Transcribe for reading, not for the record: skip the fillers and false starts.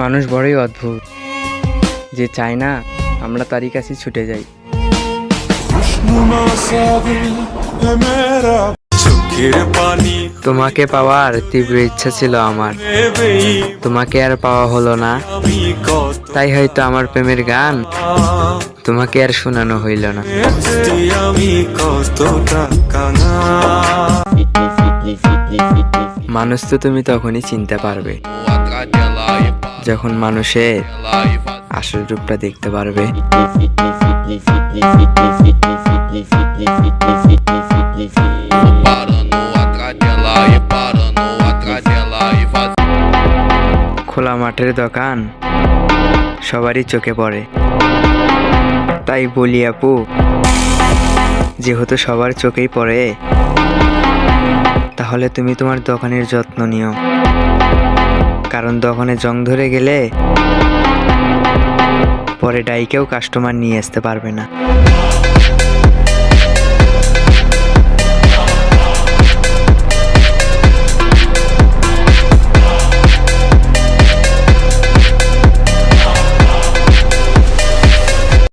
মানুষ বড়ই অদ্ভুত, যে চায় না আমরা তারই কাছে ছুটে যাই। তোমাকে পাওয়ার তীব্র ইচ্ছা ছিল আমার, তোমাকে আর পাওয়া হলো না, তাই হয়তো আমার প্রেমের গান তোমাকে আর শোনানো হইল না। মানুষ তো তুমি তখনই চিনতে পারবে যখন মানুষের আসল রূপটা দেখতে পারবে। খোলা মাঠের দোকান সবারই চোখে পড়ে, তাই বলি আপু, যেহেতু সবার চোখেই পড়ে, তাহলে তুমি তোমার দোকানের যত্ন নিও, কারণ দোকানে জং ধরে গেলে পরে ডাইকেও কাস্টমার নিয়ে আসতে পারবে না।